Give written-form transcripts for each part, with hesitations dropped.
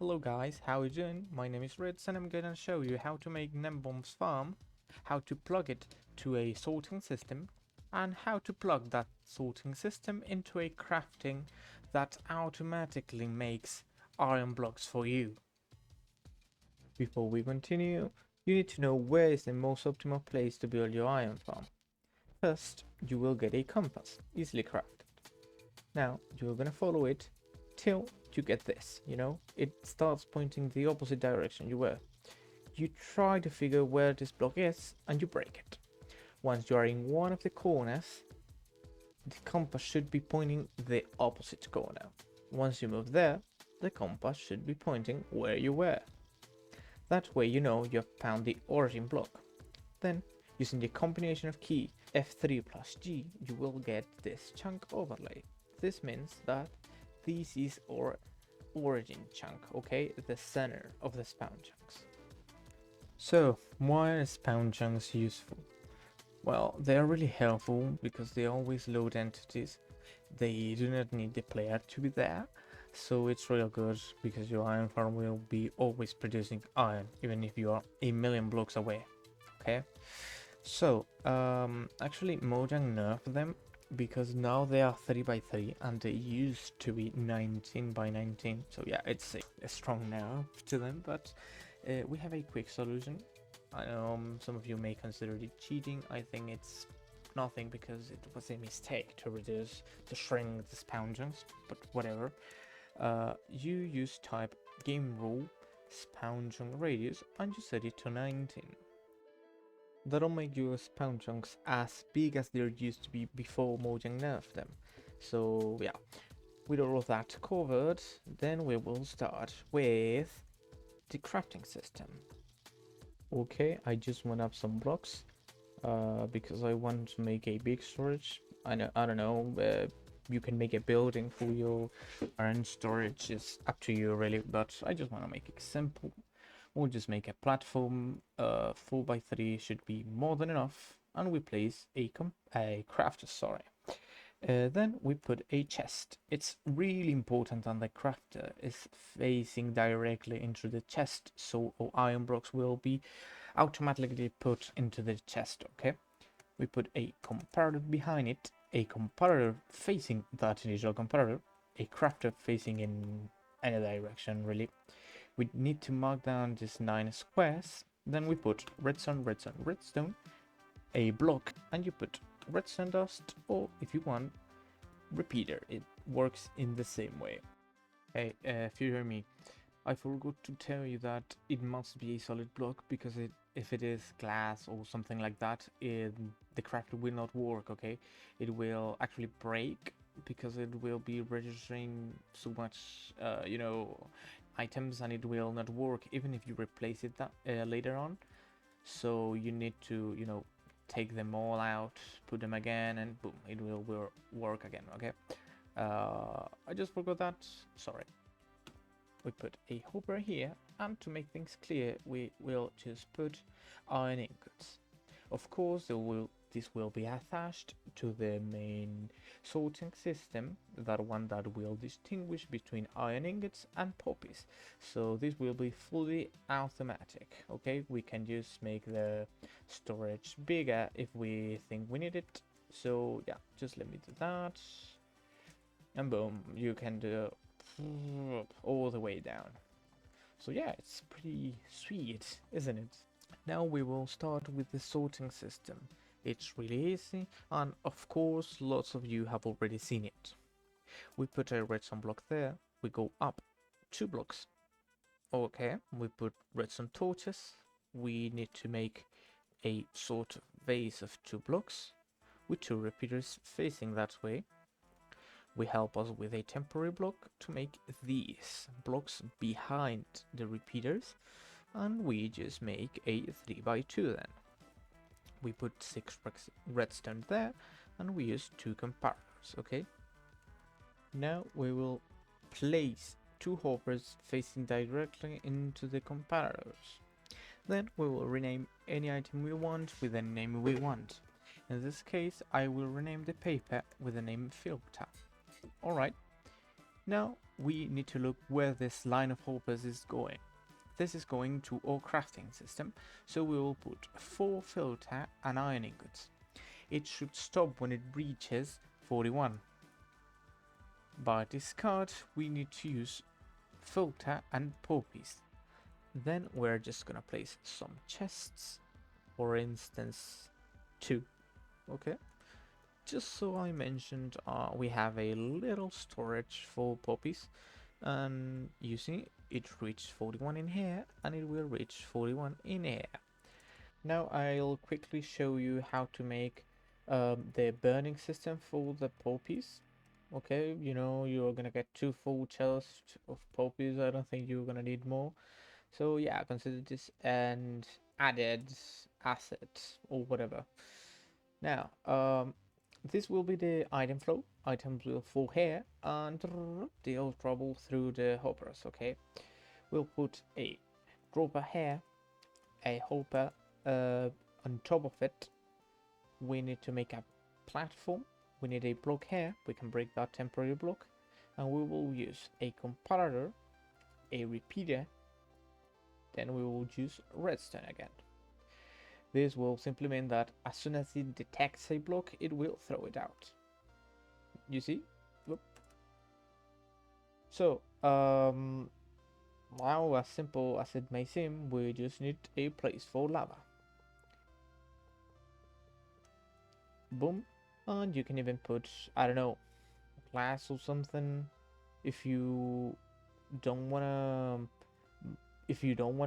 Hello guys, how you doing? My name is Ritz and I'm gonna show you how to make Gnembon's farm, how to plug it to a sorting system, and how to plug that sorting system into a crafting that automatically makes iron blocks for you. Before we continue, you need to know where is the most optimal place to build your iron farm. First, you will get a compass, easily crafted. Now, you're gonna follow it till you get this, it starts pointing the opposite direction you were. You try to figure where this block is and you break it. Once you are in one of the corners, the compass should be pointing the opposite corner. Once you move there, the compass should be pointing where you were. That way you know you have found the origin block. Then, using the combination of key F3 plus G, you will get this chunk overlay. This means that this is our origin chunk, okay? The center of the SpawnChunks. So, why are SpawnChunks useful? Well, they are really helpful because they always load entities. They do not need the player to be there. So it's real good because your iron farm will be always producing iron, even if you are a million blocks away, okay? So, actually Mojang nerfed them because now they are 3 by 3 and they used to be 19 by 19. So yeah, it's a strong nerf to them, but we have a quick solution. I know some of you may consider it cheating. I think it's nothing because it was a mistake to shrink the SpawnChunks, but whatever. You use type game rule SpawnChunk radius and you set it to 19. That'll make your SpawnChunks as big as they used to be before Mojang nerfed them. So yeah, with all of that covered, then we will start with the crafting system. Okay, I just went up some blocks because I want to make a big storage. I don't know, you can make a building for your iron storage, it's up to you really, but I just want to make it simple. We'll just make a platform, 4 by 3 should be more than enough, and we place a crafter, sorry. Then we put a chest. It's really important that the crafter is facing directly into the chest, so our iron blocks will be automatically put into the chest, okay? We put a comparator behind it, a comparator facing that initial comparator, a crafter facing in any direction really. We need to mark down just 9 squares. Then we put redstone, redstone, redstone, a block, and you put redstone dust, or if you want, repeater. It works in the same way. Hey, if you hear me, I forgot to tell you that it must be a solid block because if it is glass or something like that, the crafter will not work, okay? It will actually break because it will be registering so much, items, and it will not work even if you replace it later on. So you need to, take them all out, put them again, and boom, it will work again, okay? I just forgot that, sorry. We put a hopper here, and to make things clear, we will just put iron ingots. Of course, this will be attached to the main sorting system, that one that will distinguish between iron ingots and poppies. So this will be fully automatic, okay? We can just make the storage bigger if we think we need it. So yeah, just let me do that. And boom, you can do all the way down. So yeah, it's pretty sweet, isn't it? Now we will start with the sorting system. It's really easy, and of course lots of you have already seen it. We put a redstone block there, we go up 2 blocks. Okay, we put redstone torches. We need to make a sort of base of 2 blocks with 2 repeaters facing that way. We help us with a temporary block to make these blocks behind the repeaters, and we just make a 3 by 2 then. We put 6 redstone there, and we use 2 comparators, okay? Now we will place 2 hoppers facing directly into the comparators. Then we will rename any item we want with the name we want. In this case, I will rename the paper with the name filter. Alright, Now we need to look where this line of hoppers is going. This is going to our crafting system, so we will put 4 filter and iron ingots. It should stop when it reaches 41. By discard, we need to use filter and poppies. Then we're just gonna place some chests, for instance 2. Okay, just so I mentioned, we have a little storage for poppies, and you see it reached 41 in here and it will reach 41 in here. Now I'll quickly show you how to make the burning system for the poppies. Okay, you know, you're gonna get 2 full chests of poppies. I don't think you're gonna need more. So yeah, consider this an added asset or whatever. Now, this will be the item flow. Items will fall here and they'll travel through the hoppers. Okay, we'll put a dropper here, a hopper on top of it. We need to make a platform. We need a block here. We can break that temporary block, and we will use a comparator, a repeater, then we will use redstone again. This will simply mean that as soon as it detects a block, it will throw it out. You see? Whoop. So, now as simple as it may seem, we just need a place for lava. Boom. And you can even put, I don't know, glass or something if you don't want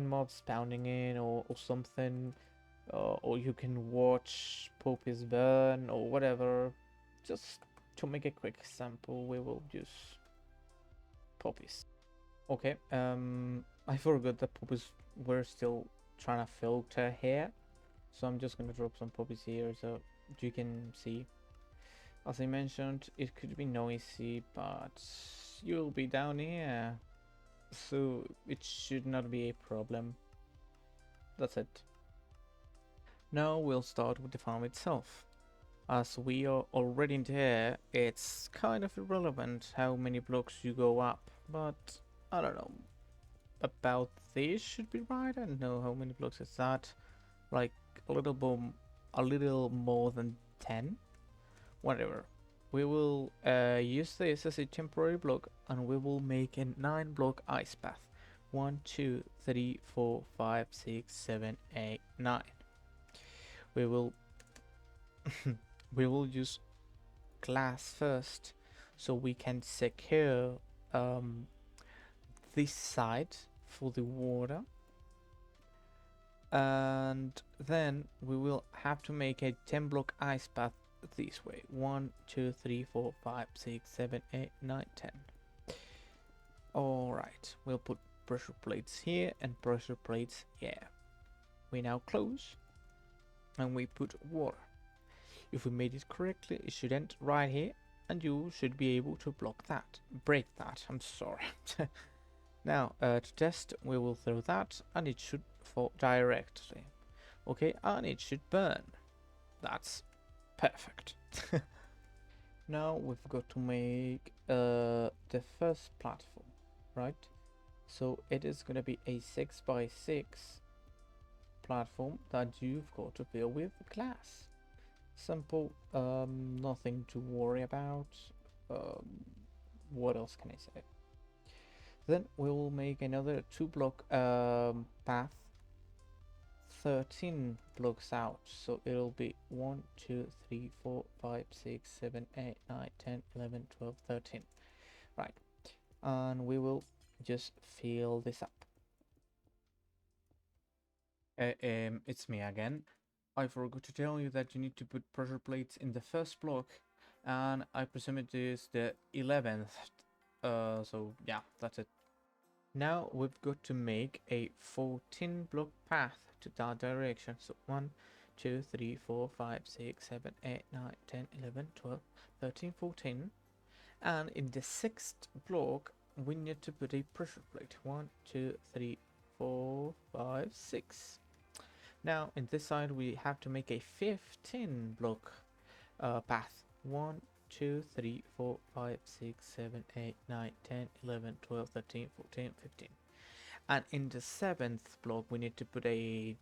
mobs spawning in or something. Or you can watch poppies burn or whatever. Just to make a quick example, we will use poppies. Okay, I forgot that poppies were still trying to filter here, so I'm just gonna drop some poppies here so you can see. As I mentioned, it could be noisy, but you'll be down here, so it should not be a problem. That's it. Now we'll start with the farm itself. As we are already in here, it's kind of irrelevant how many blocks you go up, but I don't know, about this should be right. I don't know how many blocks is that, like a little more than 10, whatever. We will use this as a temporary block, and we will make a 9-block ice path. 1, 2, 3, 4, 5, 6, 7, 8, 9. We will we will use glass first, so we can secure this side for the water, and then we will have to make a 10-block ice path this way. 1, 2, 3, 4, 5, 6, 7, 8, 9, 10. Alright, we'll put pressure plates here and pressure plates here. We now close and we put water. If we made it correctly, it should end right here, and you should be able to break that, I'm sorry. Now, to test, we will throw that, and it should fall directly. Okay, and it should burn. That's perfect. Now we've got to make the first platform, right? So it is going to be a 6x6 platform that you've got to fill with glass. Simple, nothing to worry about. What else can I say? Then we will make another 2-block path, 13 blocks out, so it'll be 1, 2, 3, 4, 5, 6, 7, 8, 9, 10, 11, 12, 13. Right, and we will just fill this up. It's me again. I forgot to tell you that you need to put pressure plates in the first block, and I presume it is the 11th. So yeah, that's it. Now we've got to make a 14-block path to that direction. So 1, 2, 3, 4, 5, 6, 7, 8, 9, 10, 11, 12, 13, 14. And in the 6th block, we need to put a pressure plate. 1, 2, 3, 4, 5, 6. Now in this side we have to make a 15-block path. 1, 2, 3, 4, 5, 6, 7, 8, 9, 10, 11, 12, 13, 14, 15. And in the 7th block, we need to put a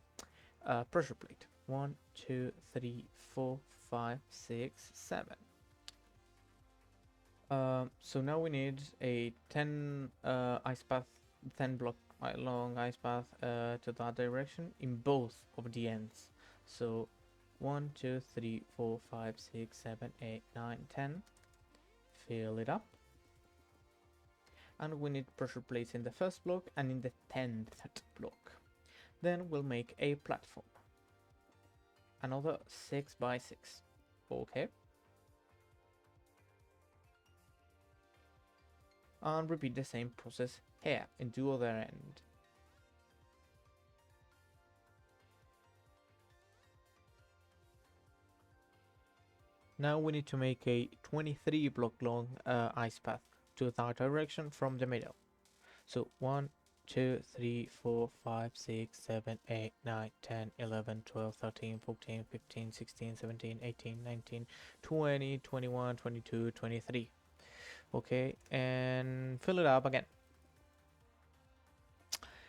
pressure plate. 1, 2, 3, 4, 5, 6, 7. So now we need a 10 ice path, 10 block long ice path to that direction in both of the ends. So 1, 2, 3, 4, 5, 6, 7, 8, 9, 10. Fill it up. And we need pressure plates in the first block and in the 10th block. Then we'll make a platform. Another 6 by 6. Okay. And repeat the same process here into the other end. Now we need to make a 23 block long ice path to that direction from the middle. So 1, 2, 3, 4, 5, 6, 7, 8, 9, 10, 11, 12, 13, 14, 15, 16, 17, 18, 19, 20, 21, 22, 23. Okay, and fill it up again.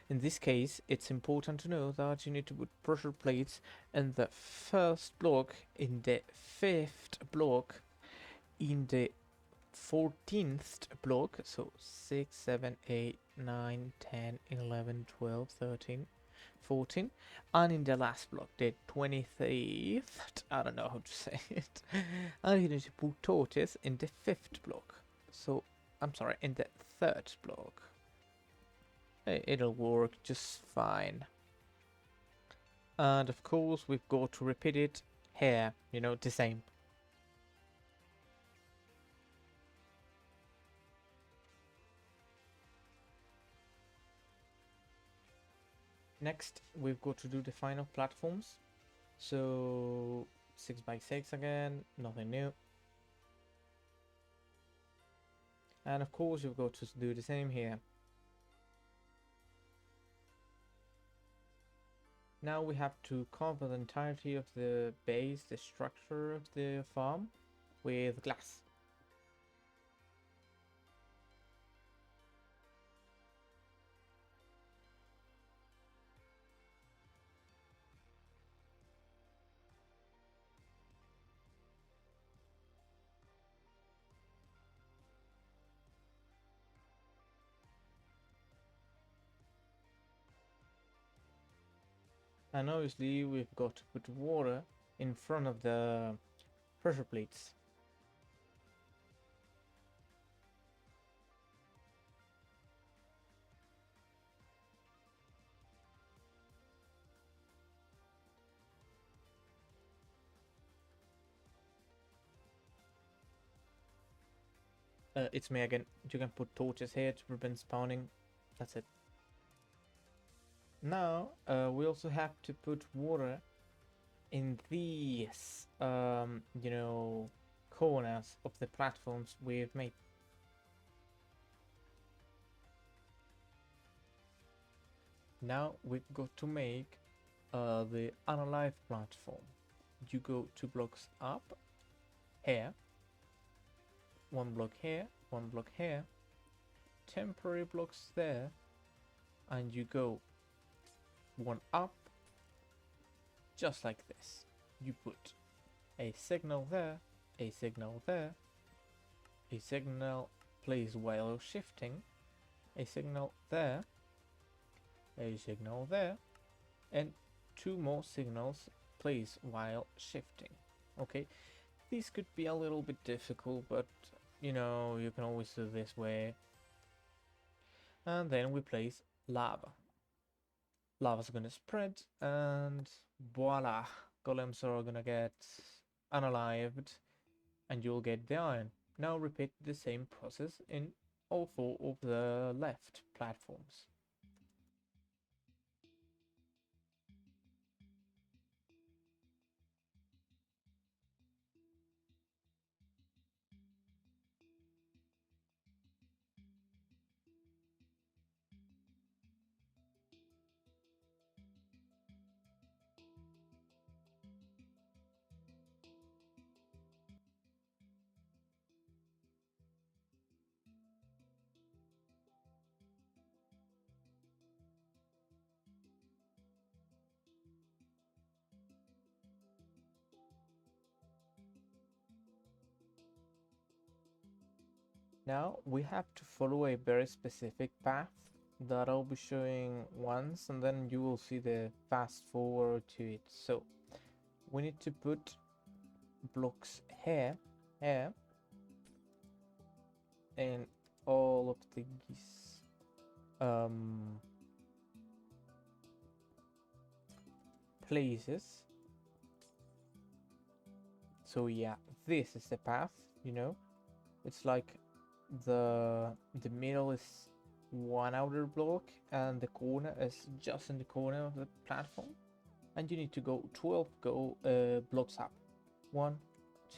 In this case, it's important to know that you need to put pressure plates in the first block, in the 5th block, in the 14th block, so 6, 7, 8, 9, 10, 11, 12, 13, 14, and in the last block, the 23rd, I don't know how to say it, and you need to put torches in the 5th block, so, I'm sorry, in the 3rd block. It'll work just fine. And of course, we've got to repeat it here, you know, the same. Next, we've got to do the final platforms. So 6 by 6 again, nothing new. And of course, you've got to do the same here. Now we have to cover the entirety of the base, the structure of the farm, with glass. And obviously we've got to put water in front of the pressure plates. It's me again. You can put torches here to prevent spawning. That's it. Now we also have to put water in these you know, corners of the platforms we've made. Now we've got to make the unalive platform. You go 2 blocks up here, 1 block here, 1 block here, temporary blocks there, and you go 1 up, just like this. You put a signal there, a signal there, a signal placed while shifting, a signal there, a signal there, and 2 more signals placed while shifting. Okay, this could be a little bit difficult, but you know, you can always do this way. And then we place lava. Lava's gonna spread, and voila, golems are gonna get unalived, and you'll get the iron. Now repeat the same process in all 4 of the left platforms. Now we have to follow a very specific path that I'll be showing once, and then you will see the fast forward to it. So we need to put blocks here, here, and all of these places. So yeah, this is the path, you know. It's like the middle is one outer block and the corner is just in the corner of the platform, and you need to go 12 blocks up. 1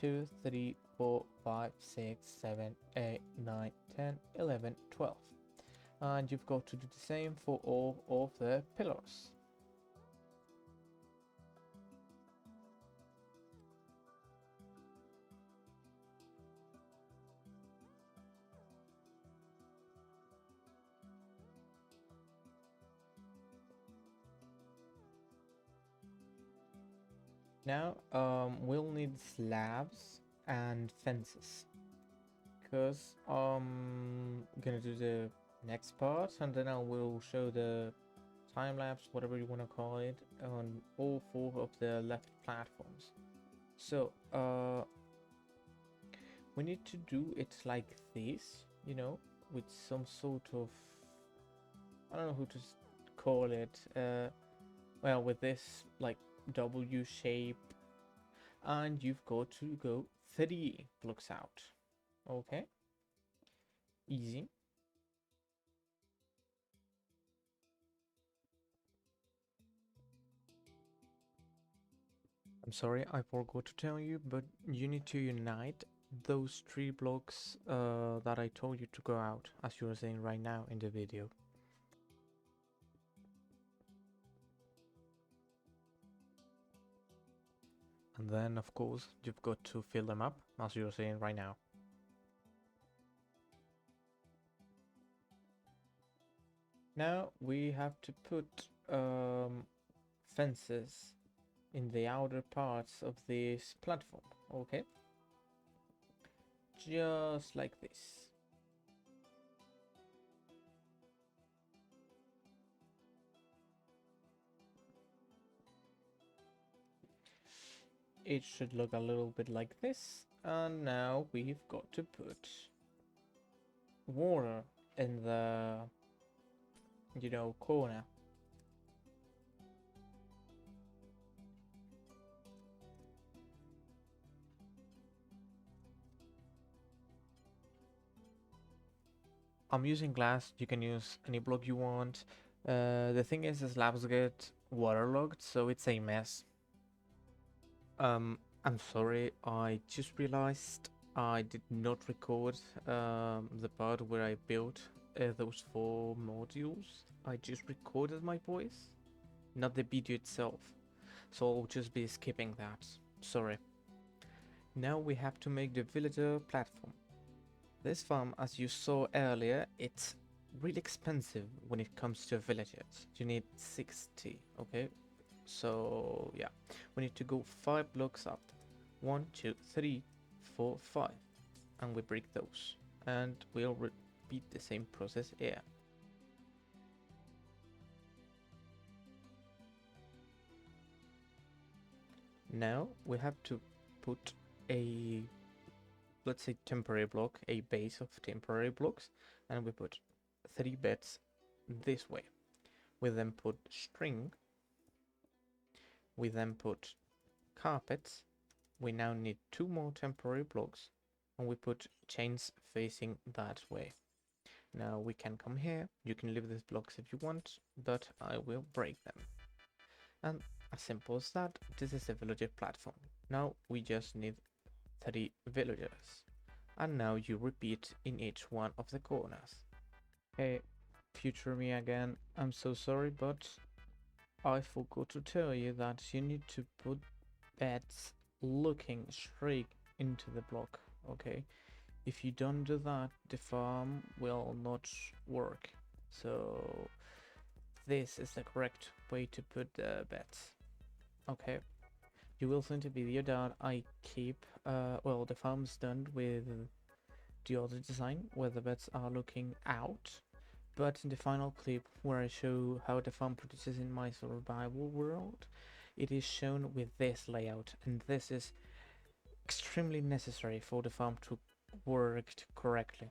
2 3 4 5 6 7 8 9 10 11 12, and you've got to do the same for all of the pillars. Now we'll need slabs and fences, because I'm gonna do the next part and then I will show the time lapse, whatever you want to call it, on all 4 of the left platforms. So we need to do it like this, you know, with some sort of, I don't know who to call it, well, with this like W shape, and you've got to go 3 blocks out. Okay, easy. I'm sorry, I forgot to tell you, but you need to unite those 3 blocks that I told you to go out, as you are saying right now in the video. And then, of course, you've got to fill them up, as you're saying right now. Now we have to put fences in the outer parts of this platform, okay? Just like this. It should look a little bit like this, and now we've got to put water in the, you know, corner. I'm using glass, you can use any block you want. The thing is, the slabs get waterlogged, so it's a mess. I'm sorry, I just realized I did not record the part where I built those 4 modules. I just recorded my voice, not the video itself. So I'll just be skipping that. Sorry. Now we have to make the villager platform. This farm, as you saw earlier, it's really expensive when it comes to villagers. You need 60, okay? So yeah, we need to go 5 blocks up. 1 2 3 4 5, and we break those, and we'll repeat the same process here. Now we have to put a, let's say, temporary block, a base of temporary blocks, and we put 3 beds this way. We then put string, we then put carpets. We now need 2 more temporary blocks, and we put chains facing that way. Now we can come here, you can leave these blocks if you want, but I will break them. And as simple as that, this is the villager platform. Now we just need 3 villagers. And now you repeat in each one of the corners. Hey, future me again, I'm so sorry, but I forgot to tell you that you need to put beds looking straight into the block, okay? If you don't do that, the farm will not work. So this is the correct way to put the beds. Okay, you will see in the video that I keep, well, the farm's done with the other design where the beds are looking out. But in the final clip where I show how the farm produces in my survival world, it is shown with this layout, and this is extremely necessary for the farm to work correctly.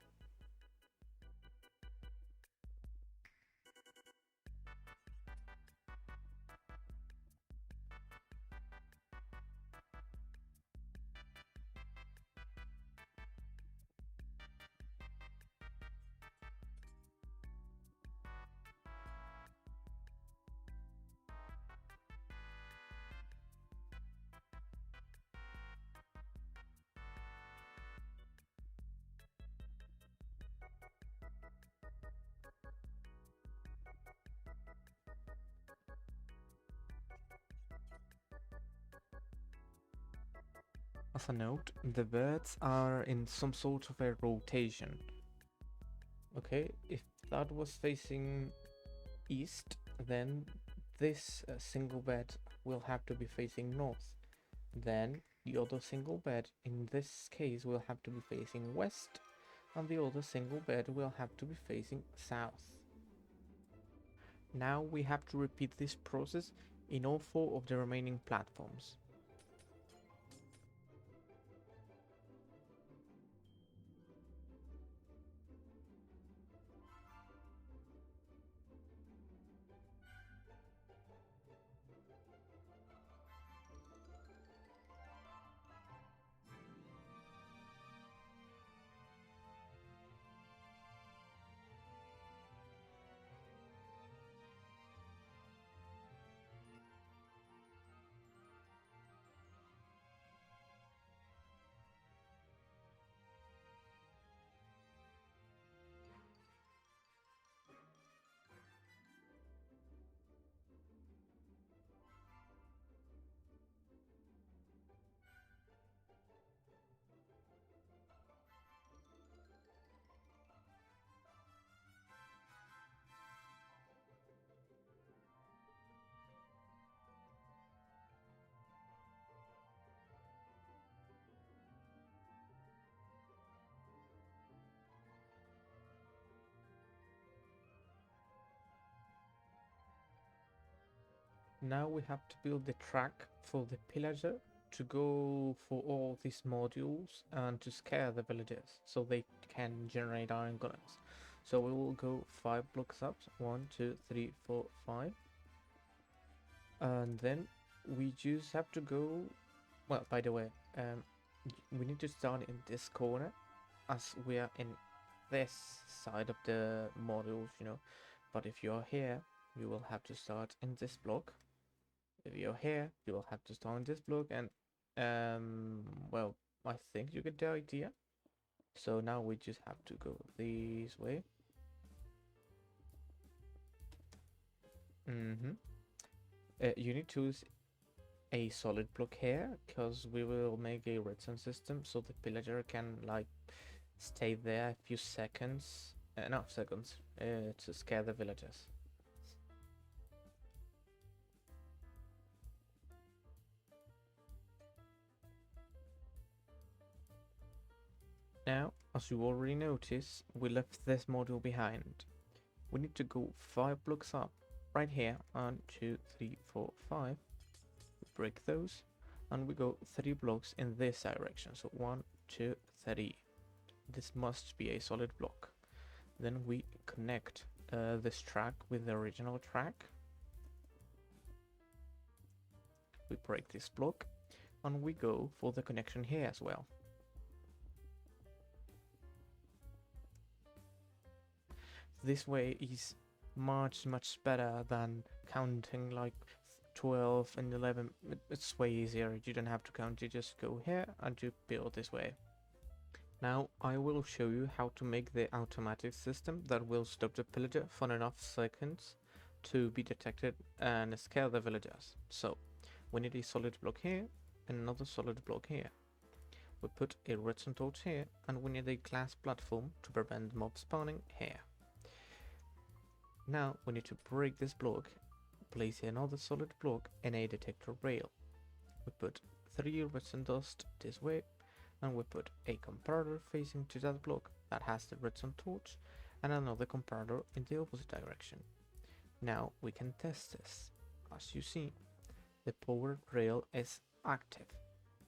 As a note, the birds are in some sort of a rotation. Okay, if that was facing east, then this single bed will have to be facing north. Then the other single bed in this case will have to be facing west, and the other single bed will have to be facing south. Now we have to repeat this process in all 4 of the remaining platforms. Now we have to build the track for the pillager to go for all these modules and to scare the villagers so they can generate iron golems. So we will go 5 blocks up, 1, 2, 3, 4, 5. And then we just have to go, well, by the way, we need to start in this corner as we are in this side of the modules, you know. But if you're here, you will have to start in this block. If you're here, you will have to start in this block, and well, I think you get the idea. So now we just have to go this way. You need to use a solid block here, because we will make a redstone system so the pillager can like stay there a few seconds, not seconds, to scare the villagers. Now, as you already noticed, we left this module behind. We need to go 5 blocks up, right here, 1, 2, 3, 4, 5. We break those, and we go 3 blocks in this direction. So 1, 2, 3. This must be a solid block. Then we connect this track with the original track. We break this block, and we go for the connection here as well. This way is much better than counting like 12 and 11. It's way easier. You don't have to count, you just go here and you build this way. Now I will show you how to make the automatic system that will stop the pillager for enough seconds to be detected and scare the villagers. So we need a solid block here and another solid block here. We put a redstone torch here, and we need a glass platform to prevent mob spawning here. Now we need to break this block, place another solid block and a detector rail. We put 3 redstone dust this way, and we put a comparator facing to that block that has the redstone torch and another comparator in the opposite direction. Now we can test this. As you see, the powered rail is active,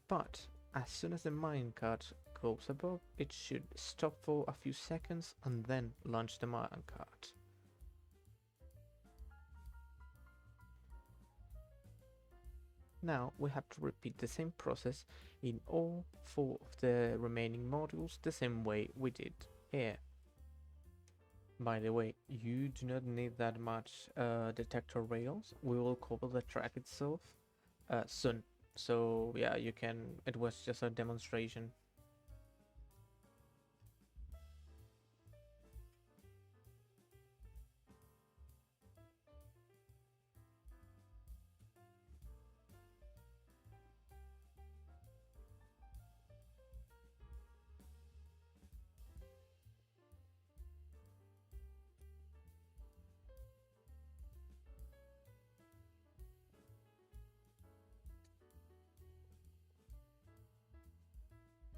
but as soon as the minecart goes above, it should stop for a few seconds and then launch the minecart. Now we have to repeat the same process in all 4 of the remaining modules the same way we did here. By the way, you do not need that much detector rails. We will cover the track itself soon. So yeah, you can, it was just a demonstration.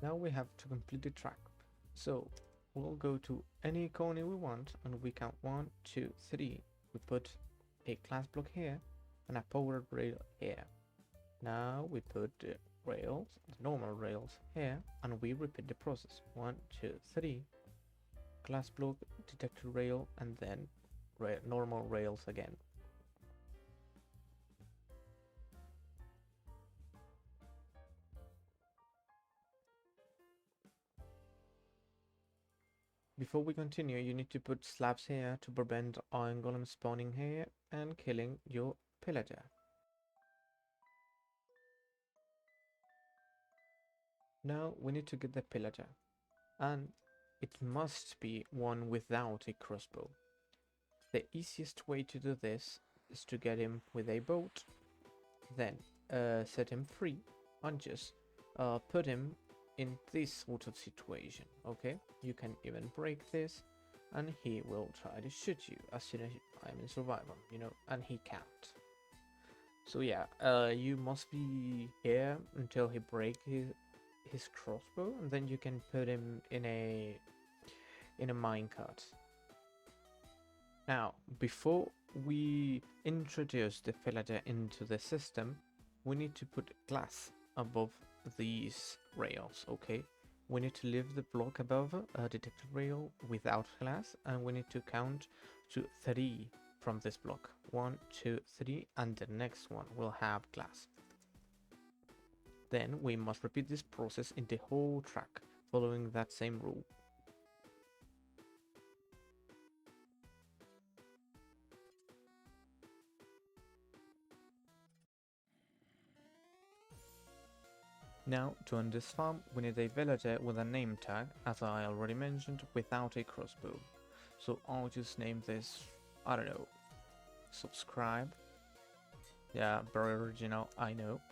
Now we have to complete the track. So we'll go to any corner we want and we count 1, 2, 3. We put a glass block here and a powered rail here. Now we put the rails, the normal rails here, and we repeat the process. 1, 2, 3. Glass block, detector rail, and then normal rails again. Before we continue, you need to put slabs here to prevent iron golem spawning here and killing your pillager. Now we need to get the pillager, and it must be one without a crossbow. The easiest way to do this is to get him with a boat, then set him free and just put him in this sort of situation. Okay, you can even break this and he will try to shoot you as soon as I'm in survival, you know, and he can't. So yeah, you must be here until he breaks his crossbow, and then you can put him in a minecart. Now, before we introduce the pillager into the system, we need to put glass above these rails, okay? We need to leave the block above a detector rail without glass, and we need to count to 3 from this block. 1, 2, 3, and the next one will have glass. Then we must repeat this process in the whole track, following that same rule. Now, to end this farm, we need a villager with a name tag, as I already mentioned, without a crossbow. So I'll just name this, I don't know, subscribe. Yeah, very original, I know.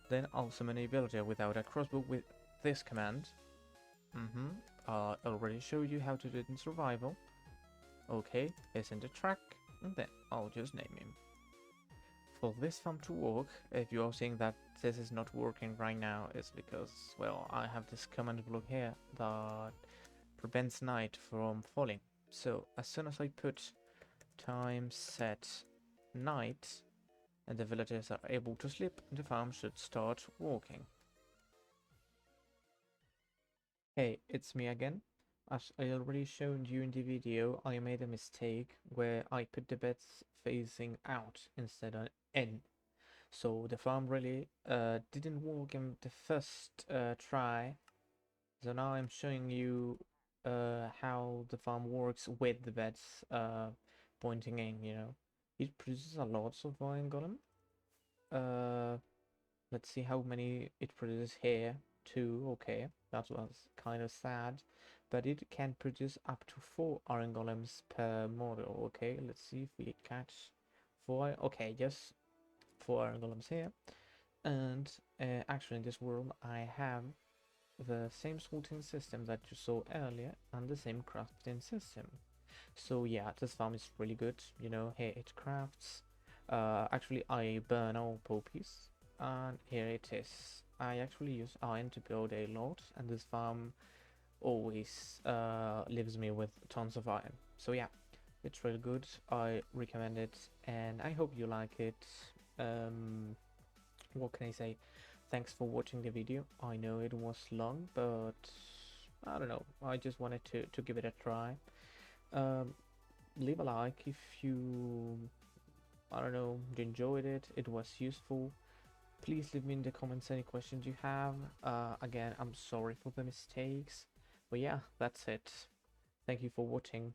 Then I'll summon a villager without a crossbow with this command. I already showed you how to do it in survival. Okay, it's in the track, and then I'll just name him. For this farm to work, if you are seeing that this is not working right now, it's because, well, I have this command block here that prevents night from falling. So as soon as I put time set night and the villagers are able to sleep, the farm should start working. Hey, it's me again. As I already showed you in the video, I made a mistake where I put the beds facing out instead of in. So the farm really didn't work in the first try. So now I'm showing you how the farm works with the beds pointing in, you know. It produces a lot of iron golem. Let's see how many it produces here. 2, okay, that was kind of sad. But it can produce up to 4 iron golems per model, okay. Let's see if we catch 4, okay, just 4 iron golems here. And actually in this world I have the same sorting system that you saw earlier and the same crafting system. So yeah, this farm is really good, you know. Here it crafts. Actually I burn all poppies and here it is. I actually use iron to build a lot, and this farm always leaves me with tons of iron. So yeah, it's really good. I recommend it, and I hope you like it. What can I say? Thanks for watching the video. I know it was long, but I don't know, I just wanted to give it a try. Leave a like if you, I don't know, enjoyed it, it was useful. Please leave me in the comments any questions you have. Again, I'm sorry for the mistakes, but yeah, that's it. Thank you for watching.